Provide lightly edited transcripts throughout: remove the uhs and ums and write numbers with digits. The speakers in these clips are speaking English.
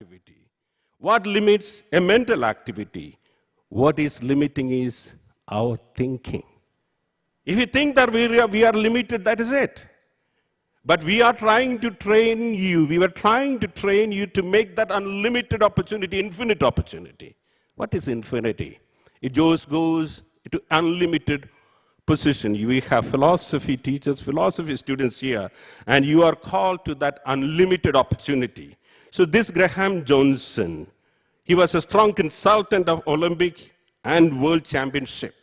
activity. What limits a mental activity? What is limiting is our thinking. If you think that we are limited, that is it. But we are trying to train you. We were trying to train you to make that unlimited opportunity, infinite opportunity. What is infinity? It just goes to unlimited position. We have philosophy teachers, philosophy students here, and you are called to that unlimited opportunity. So this Graham Johnson, he was a strong consultant of Olympic and World Championship.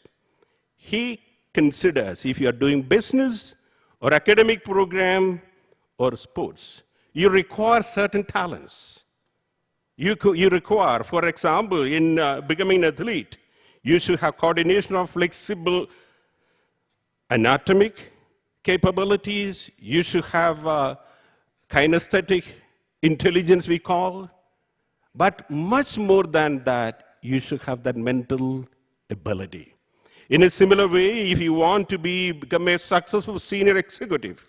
He considers if you are doing business or academic program or sports, you require certain talents. You require, for example, in becoming an athlete, you should have coordination of flexible anatomic capabilities. You should have kinesthetic intelligence, we call. But much more than that, you should have that mental ability. In a similar way, if you want to become a successful senior executive,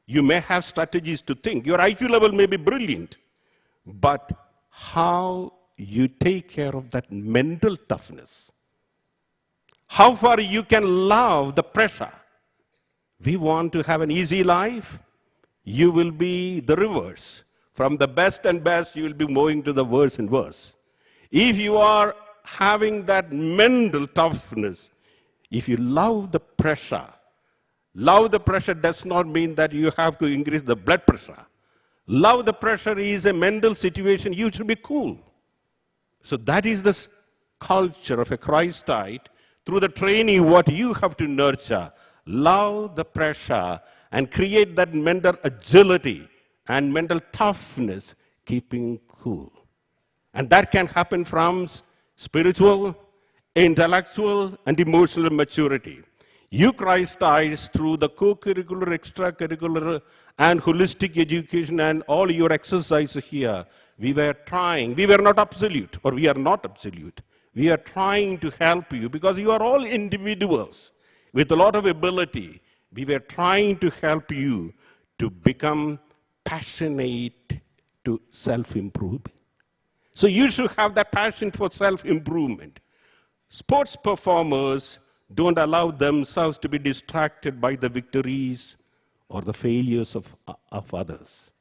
you may have strategies to think. Your IQ level may be brilliant, but how you take care of that mental toughness, how far you can love the pressure. We want to have an easy life. You will be the reverse. From the best and best, you will be moving to the worse and worse. If you are having that mental toughness, if you love the pressure does not mean that you have to increase the blood pressure. Love the pressure is a mental situation. You should be cool. So that is the culture of a Christite. Through the training, what you have to nurture, love the pressure and create that mental agility and mental toughness, keeping cool. And that can happen from spiritual, intellectual, and emotional maturity. You Christites, through the co-curricular, extracurricular, and holistic education and all your exercises here, we were not absolute, or we are not absolute. We are trying to help you because you are all individuals with a lot of ability. We were trying to help you to become passionate to self-improvement. So you should have that passion for self-improvement. Sports performers don't allow themselves to be distracted by the victories or the failures of others.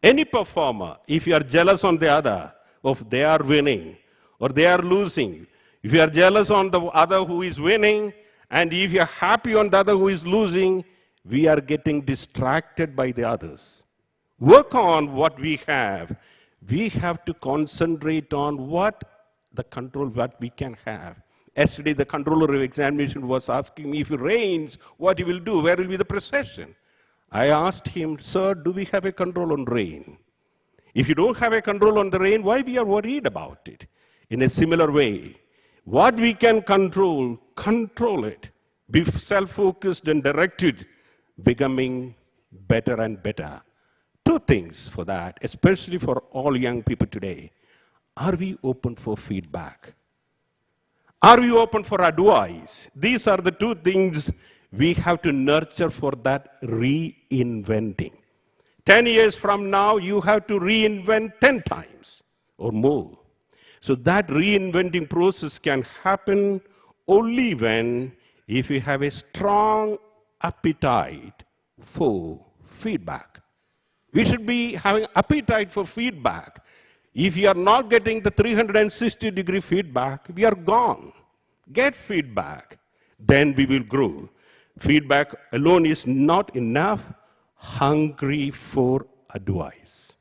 Any performer, if you are jealous on the other, of they are winning or they are losing, if you are jealous on the other who is winning, and if you are happy on the other who is losing, we are getting distracted by the others. Work on what we have. We have to concentrate on what we can have. Yesterday, the controller of examination was asking me if it rains, what he will do, where will be the procession? I asked him, sir, do we have a control on rain? If you don't have a control on the rain, why we are worried about it? In a similar way, what we can control it. Be self-focused and directed, becoming better and better. Two things for that, especially for all young people today. Are we open for feedback? Are we open for advice? These are the two things we have to nurture for that reinventing. 10 years from now, you have to reinvent 10 times or more. So that reinventing process can happen only if you have a strong appetite for feedback. We should be having appetite for feedback. If you are not getting the 360-degree feedback, we are gone. Get feedback, then we will grow. Feedback alone is not enough. Hungry for advice.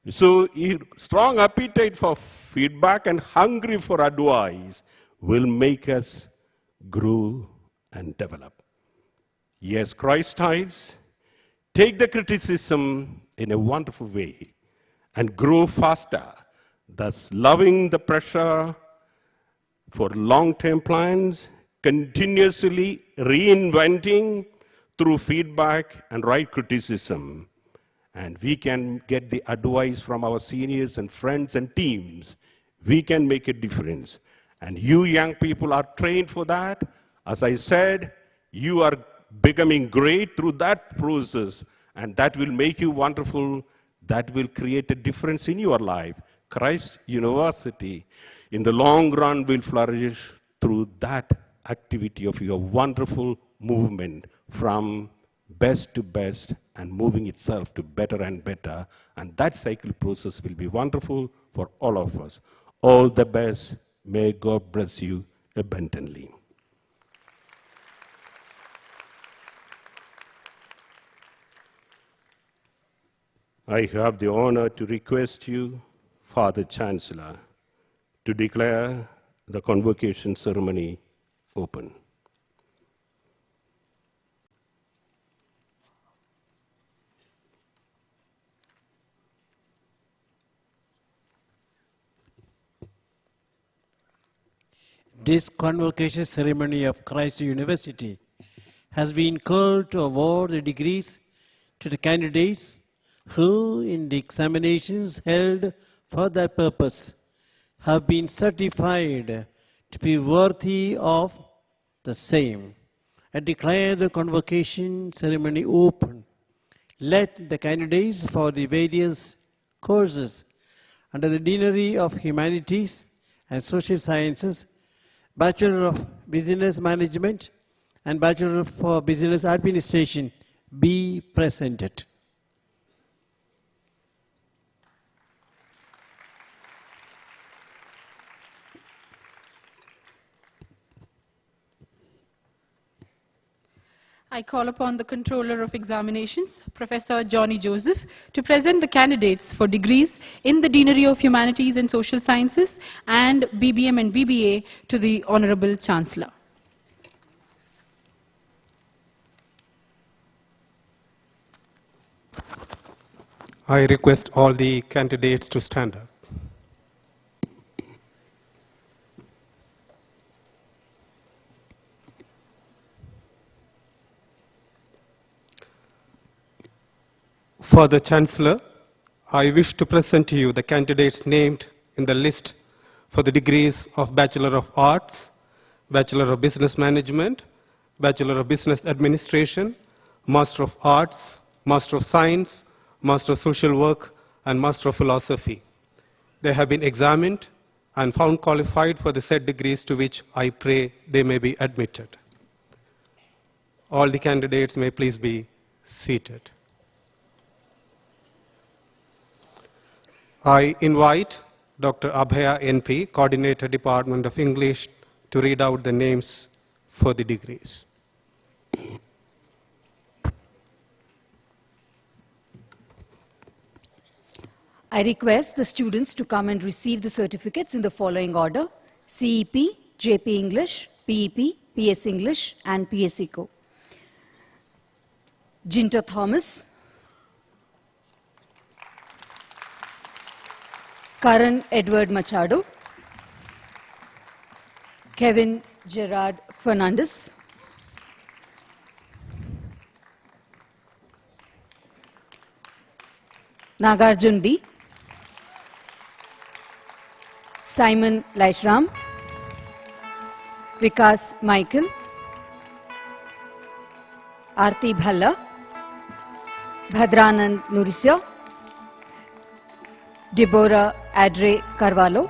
So strong appetite for feedback and hungry for advice will make us grow and develop. Yes, Christites, take the criticism in a wonderful way and grow faster, thus loving the pressure for long-term plans, continuously reinventing through feedback and right criticism. And we can get the advice from our seniors and friends and teams. We can make a difference. And you young people are trained for that. As I said, you are becoming great through that process, and that will make you wonderful. that will create a difference in your life. Christ University, in the long run, will flourish through that activity of your wonderful movement from best to best and moving itself to better and better. And that cycle process will be wonderful for all of us. All the best. May God bless you abundantly. I have the honor to request you, Father Chancellor, to declare the convocation ceremony open. This convocation ceremony of Christ University has been called to award the degrees to the candidates who, in the examinations held for that purpose, have been certified to be worthy of the same. I declare the convocation ceremony open. Let the candidates for the various courses under the Deanery of Humanities and Social Sciences, Bachelor of Business Management, and Bachelor of Business Administration be presented. I call upon the Controller of Examinations, Professor Johnny Joseph, to present the candidates for degrees in the Deanery of Humanities and Social Sciences and BBM and BBA to the Honorable Chancellor. I request all the candidates to stand up. For the Chancellor, I wish to present to you the candidates named in the list for the degrees of Bachelor of Arts, Bachelor of Business Management, Bachelor of Business Administration, Master of Arts, Master of Science, Master of Social Work, and Master of Philosophy. They have been examined and found qualified for the said degrees to which I pray they may be admitted. All the candidates may please be seated. I invite Dr. Abhaya NP, Coordinator, Department of English, to read out the names for the degrees. I request the students to come and receive the certificates in the following order: CEP, JP English, PEP, PS English, and PSECO. Jinto Thomas, Karan Edward Machado, Kevin Gerard Fernandez, Nagarjun D, Simon Laishram, Vikas Michael, Aarti Bhalla, Bhadranand Nurisya, Deborah Adre Carvalho,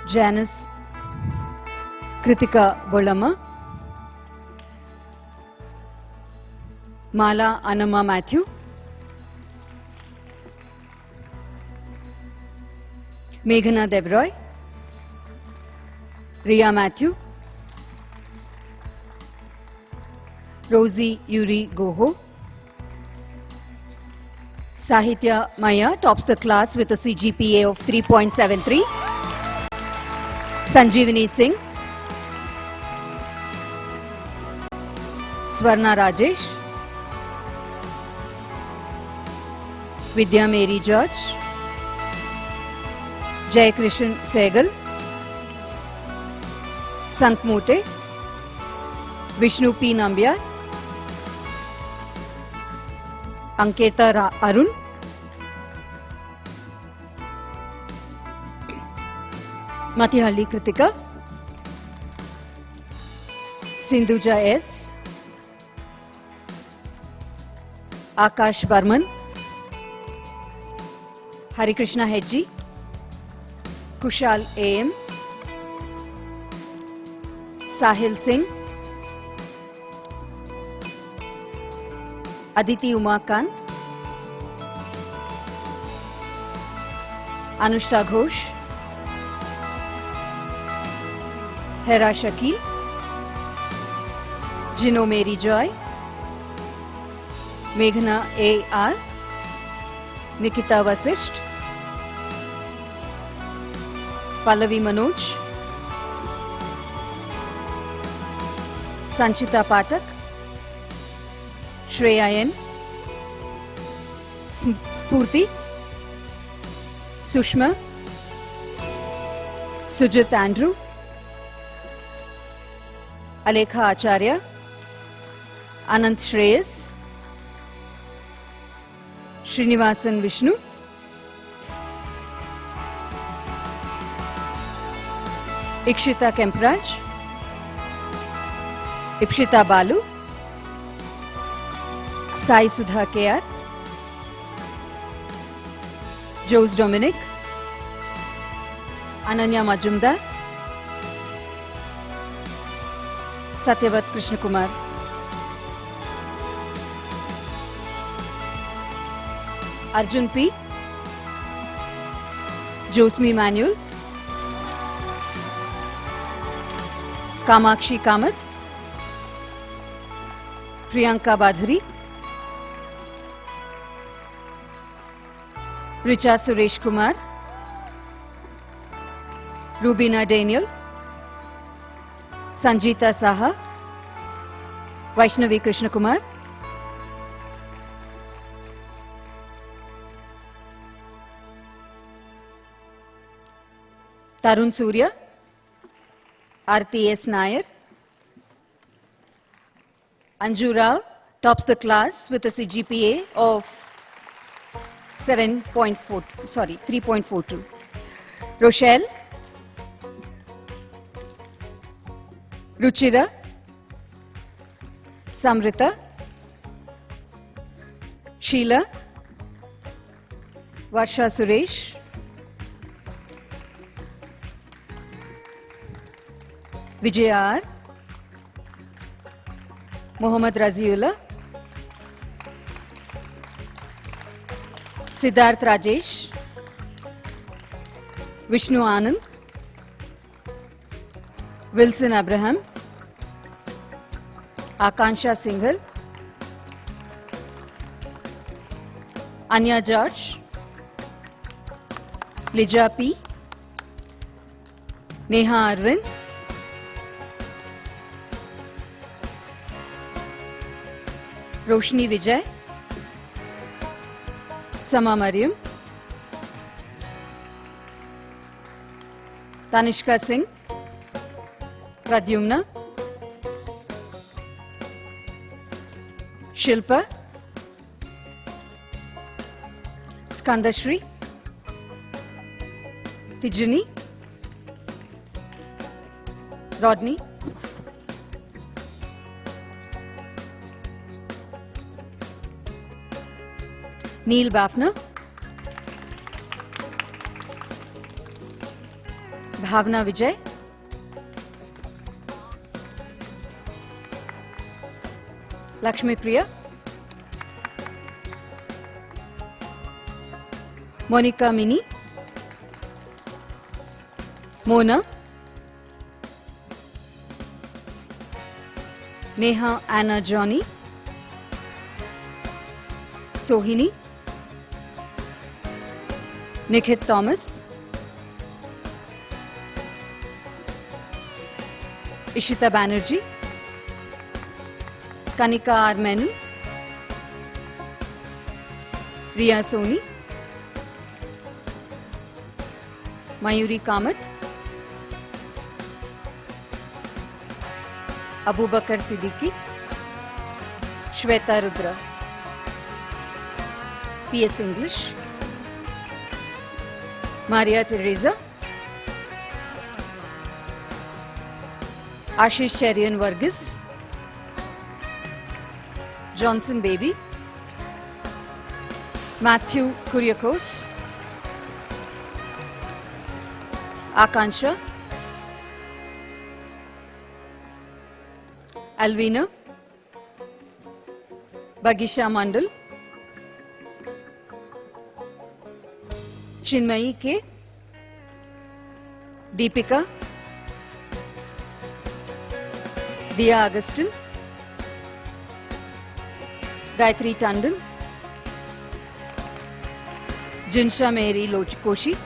Janice Kritika Bolama, Mala Anama Matthew, Meghana Devroy, Ria Matthew, Rosie Yuri Goho. Sahitya Maya tops the class with a CGPA of 3.73. Sanjeevani Singh, Swarna Rajesh, Vidya Mary George, Jay Krishan Segal, Sant Mote, Vishnu P. Nambiar, Anketa Arun, Matihalli Kritika, Sindhuja S, Akash Barman, Hari Krishna Hedji, Kushal AM, Sahil Singh, Aditi Umakant, Anushka Ghosh, Hera Shakil, Jino Mary Joy, Meghna A.R., Nikita Vasisht, Pallavi Manoj, Sanchita Patak, Shreya N, Spurti, Sushma, Sujit Andrew, Alekha Acharya, Anant Shreyas, Srinivasan Vishnu, Ikshita Kempraj, Ipshita Balu, Sai Sudha KR, Jose Dominic, Ananya Majumdar, Satyavat Krishna Kumar, Arjun P, Josmi Manuel, Kamakshi Kamath, Priyanka Badhuri, Richa Suresh Kumar, Rubina Daniel, Sanjita Saha, Vaishnavi Krishna Kumar, Tarun Surya, Aarti S. Nair, Anju Rao tops the class with a CGPA of 3.42. Rochelle, Ruchira, Samrita, Sheila, Varsha Suresh, Vijay R, Mohammad Raziullah, Siddharth Rajesh, Vishnu Anand, Wilson Abraham, Akansha Singhal, Anya George, Lija P, Neha Arvind, Roshni Vijay, Sama Mariam, Tanishka Singh, Pradyumna, Shilpa, Skandashri, Tijani, Rodney, Neil Bafna, Bhavna Vijay, Lakshmi Priya, Monica Mini, Mona, Neha Anna Johnny, Sohini, Nikhit Thomas, Ishita Banerjee, Kanika R. Menon, Riya Soni, Mayuri Kamath, Abu Bakar Siddiqui, Shweta Rudra, PS English, Maria Teresa, Ashish Cherian Varghese, Johnson Baby, Matthew Kuriakos, Akansha, Alvina, Bagisha Mandal, Chinmayi K, Deepika, Dia Augustin, Gayatri Tandon, Jinsha Mary Koshi,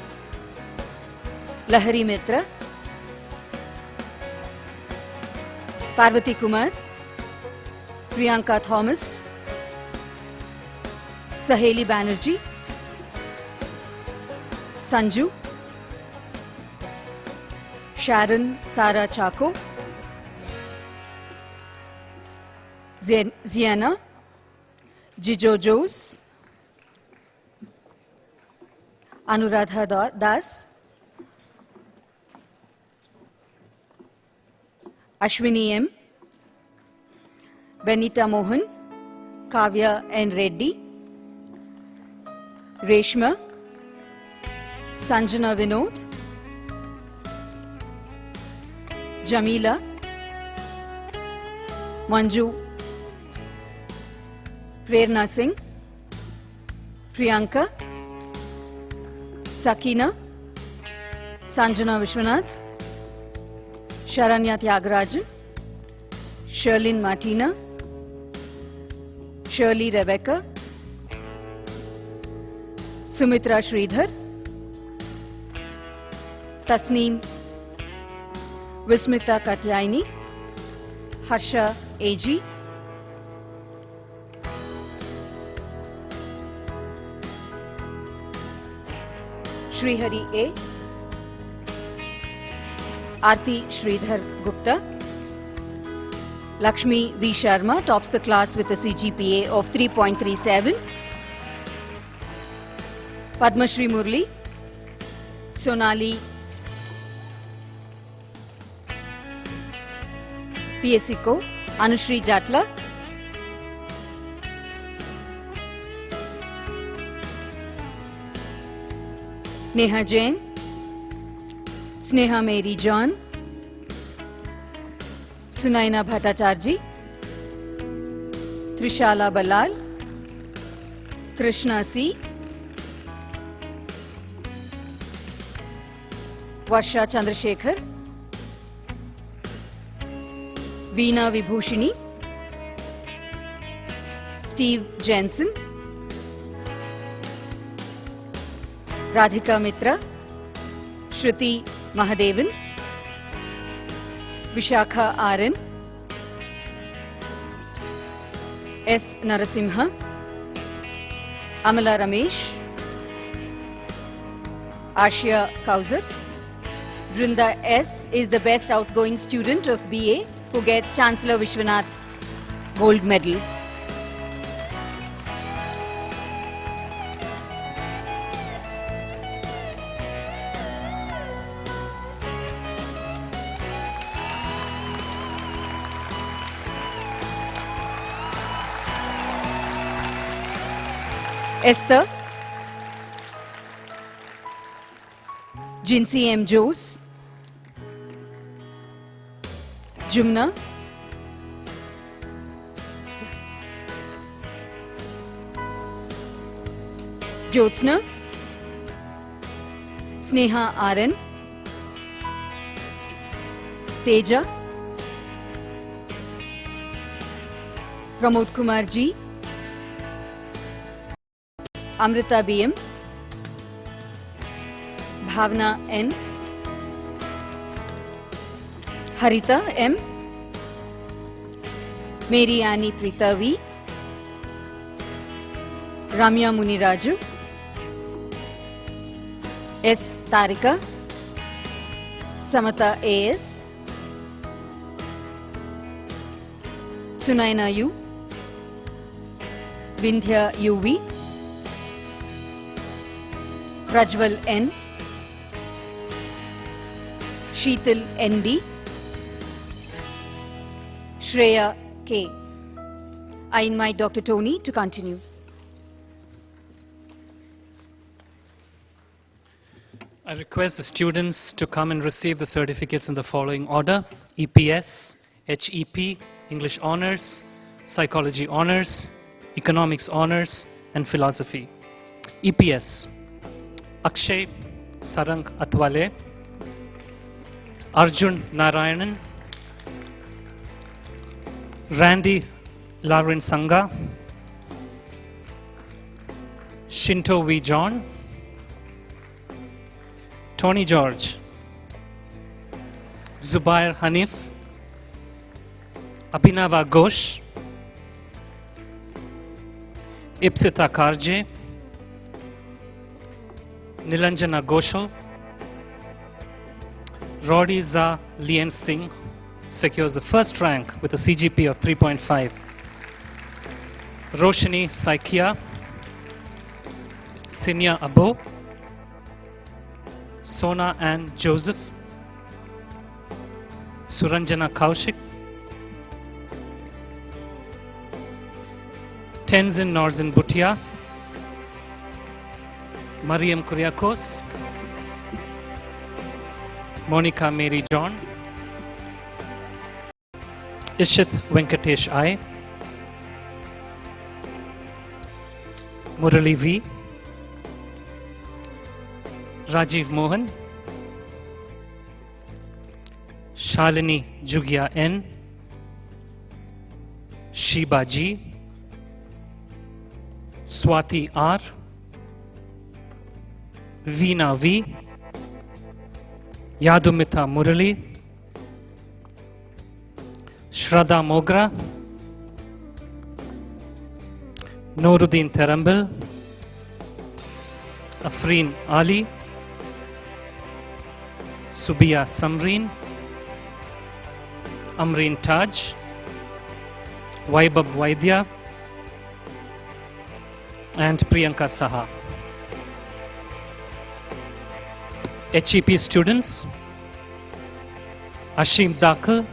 Lahari Mitra, Parvati Kumar, Priyanka Thomas, Saheli Banerjee, Sanju, Sharon Sara Chako, Ziana, Jijo Jose, Anuradha Das, Ashwini M, Benita Mohan, Kavya N. Reddy, Reshma, Sanjana Vinod, Jamila, Manju, Prerna Singh, Priyanka, Sakina, Sanjana Vishwanath, Sharanya Tyagarajan, Sherlyn Martina, Shirley Rebecca, Sumitra Sridhar, Tasneem, Vismita Katyaini, Harsha A.G., Srihari A, Aarti Sridhar Gupta, Lakshmi V. Sharma tops the class with a CGPA of 3.37, Padmashri Murli, Sonali PSC Co, Anushri Jatla, Neha Jain, Sneha Mary John, Sunaina Bhattacharji, Trishala Balal, Trishna C, Varsha Chandrasekhar, Veena Vibhushini, Steve Jensen, Radhika Mitra, Shruti Mahadevan, Vishakha Aran, S. Narasimha, Amala Ramesh, Ashia Kausar. Brinda S. is the best outgoing student of BA who gets Chancellor Vishwanath Gold Medal. Esther, Jinsi M. Jose, Jumna, Jyotsna, Sneha RN, Teja, Pramod Kumar Ji, Amrita BM, Bhavna N, Harita M, Mary Annie Preeta V, Ramya Muniraju, S. Tarika, Samata AS, Sunaina U, Vindhya UV, Prajwal N, Sheetal ND, Shreya K. I invite Dr. Tony to continue. I request the students to come and receive the certificates in the following order: EPS, HEP, English Honours, Psychology Honours, Economics Honours, and Philosophy. EPS: Akshay Sarang Atwale, Arjun Narayanan, Randy Lauren Sangha, Shinto V. John, Tony George, Zubair Hanif, Abhinava Ghosh, Ipsita Karje, Nilanjana Ghoshal, Roddy Za Lien Singh secures the first rank with a CGP of 3.5. Roshini Saikia, Sinya Abo, Sona Ann Joseph, Suranjana Kaushik, Tenzin Norzin Bhutia, Mariam Kuriakos, Monica Mary John, Ishit Venkatesh I, Murali V, Rajiv Mohan, Shalini Jugia N, Shiba G, Swati R, Veena V, Yadumita Murali, Shraddha Mogra, Noruddin Terambil, Afreen Ali, Subiya Samreen, Amreen Taj, Vaibhav Vaidya, and Priyanka Saha. HEP students: Ashim Dakal,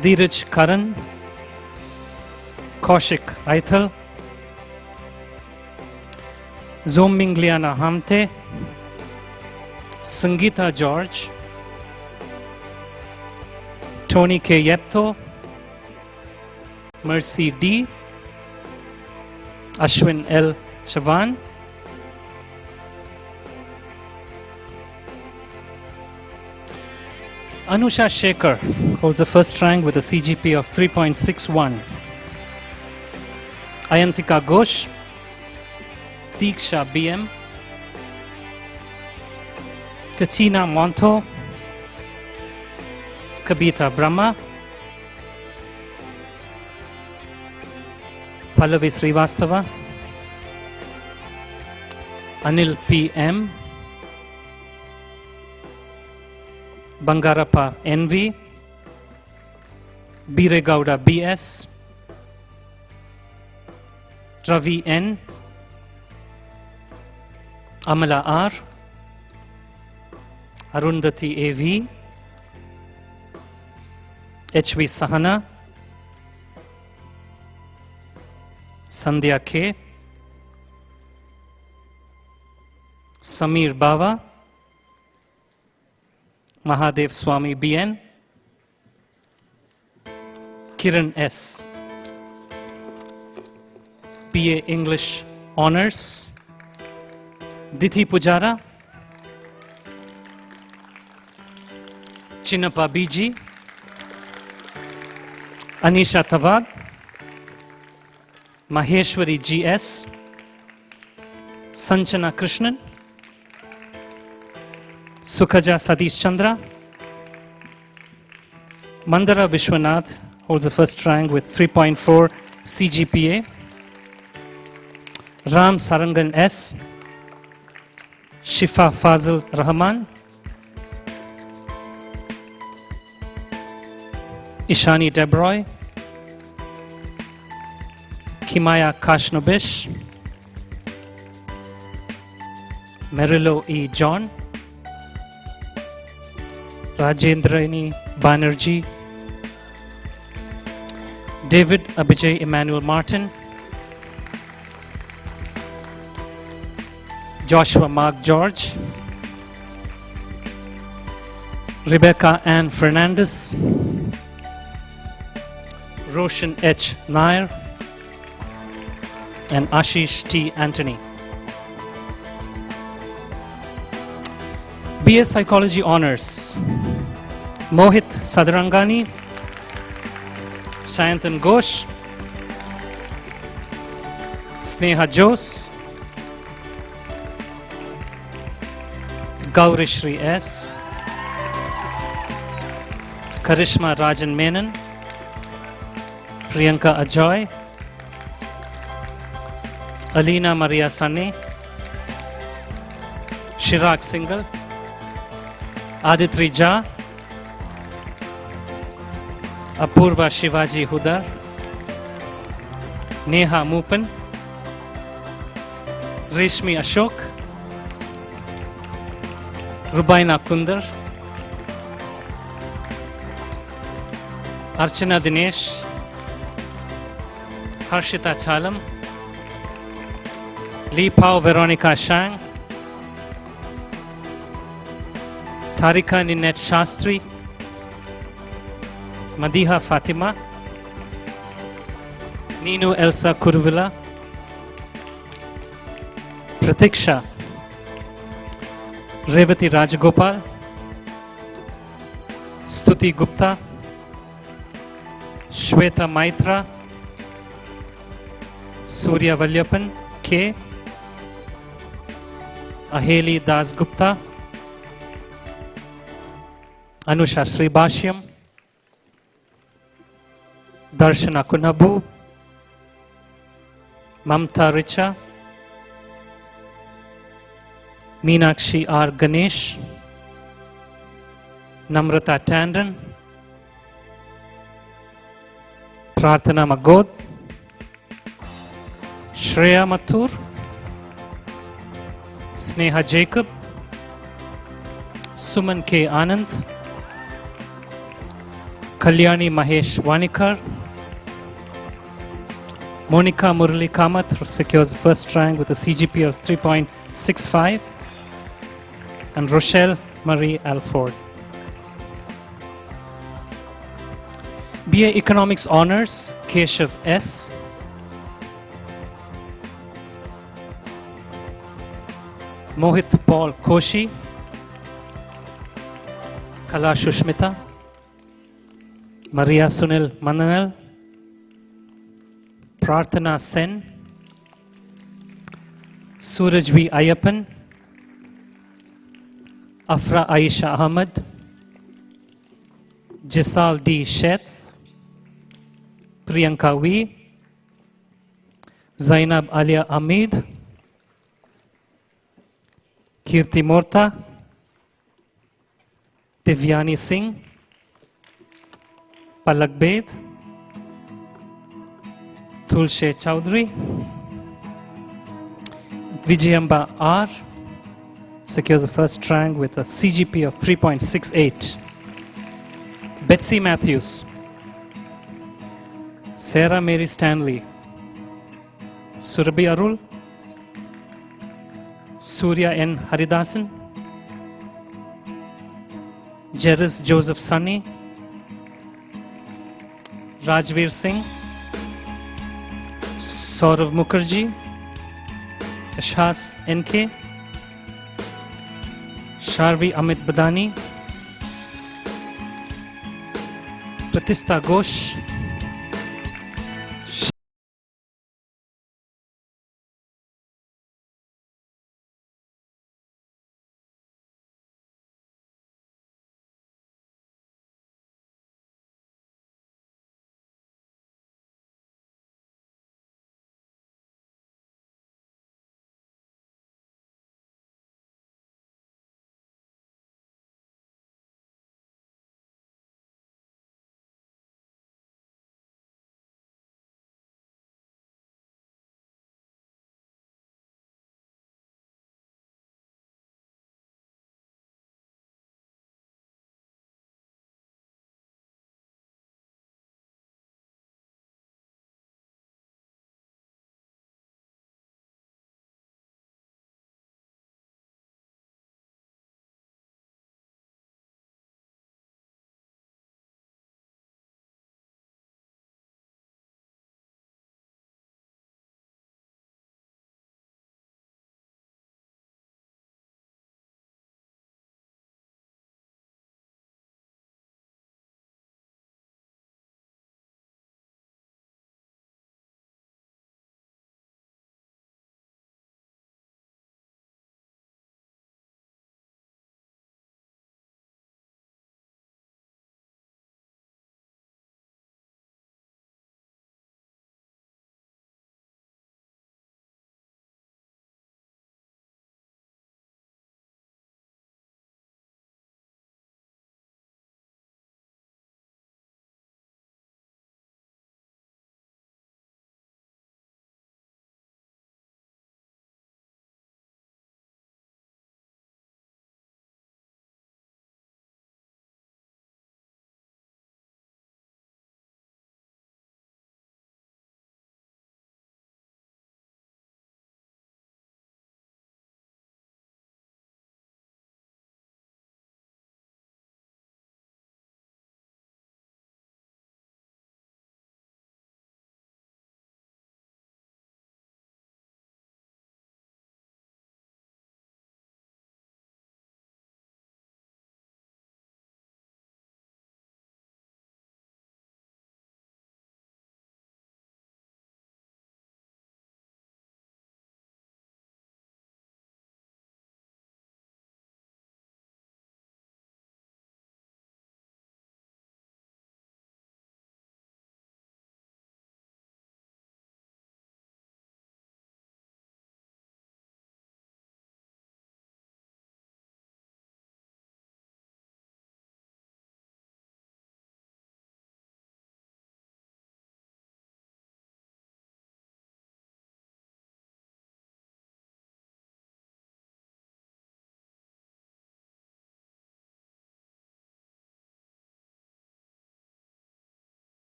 Dheeraj Karan, Kaushik Aithal, Zomming Liana Hamte, Sangeeta George, Tony K. Yepto, Mercy D, Ashwin L. Chavan, Anusha Shekhar holds the first rank with a CGP of 3.61. Ayantika Ghosh, Diksha BM, Katina Monto, Kabita Brahma, Pallavi Srivastava, Anil PM, Bangarappa NV, Biregowda BS, Ravi N, Amala R, Arundhati AV, HV Sahana, Sandhya K, Samir Bava, Mahadev Swami BN, Kiran S, BA English Honours, Dithi Pujara, Chinnappa BG, Anisha Tawad, Maheshwari GS, Sanchana Krishnan, Sukhaja Satish Chandra, Mandara Vishwanath holds the first rank with 3.4 CGPA, Ram Sarangan S, Shifa Fazil Rahman, Ishani Debroy, Kimaya Kashnobish, Merilo E. John, Rajendraini Banerjee, David Abhijay Emmanuel Martin, Joshua Mark George, Rebecca Ann Fernandez, Roshan H. Nair, and Ashish T. Anthony. BA Psychology Honors, Mohit Sadarangani, Shayantan Ghosh, Sneha Jose, Gaurishri S, Karishma Rajan Menon, Priyanka Ajoy, Alina Maria Sane, Chirag Singhal, Aditri Jha, Apurva Shivaji Hudar, Neha Mupan, Reshmi Ashok, Rubaina Kundar, Archana Dinesh, Harshita Chalam, Lee Pao Veronica Shang, Tarika Ninette Shastri, Madiha Fatima, Ninu Elsa Kurvila, Pratiksha, Revati Rajagopal, Stuti Gupta, Shweta Maitra, Surya Valyapan K, Aheli Das Gupta, Anusha Sribashyam, Darshana Kunabu, Mamta Richa, Meenakshi R. Ganesh, Namrata Tandon, Prarthana Magod, Shreya Mathur, Sneha Jacob, Suman K. Anand, Kalyani Mahesh Wanikar, Monica Murali Kamath secures the first rank with a CGP of 3.65, and Rochelle Marie Alford. BA Economics Honors, Keshav S. Mohit Paul Koshi, Kala Shushmita, Maria Sunil Mananal, Prarthana Sen, Suraj V. Ayappan, Afra Aisha Ahmed, Jisal D. Sheth, Priyanka V, Zainab Alia Amid, Kirti Morta, Divyani Singh, Palak Bed, Tulshe Chowdhury, Vijayamba R secures the first rank with a CGP of 3.68. Betsy Matthews, Sarah Mary Stanley, Surabhi Arul, Surya N. Haridasan, Jeris Joseph Sunny, Rajveer Singh, Saurav Mukherjee, Ashas NK, Sharvi Amit Badani, Pratista Ghosh,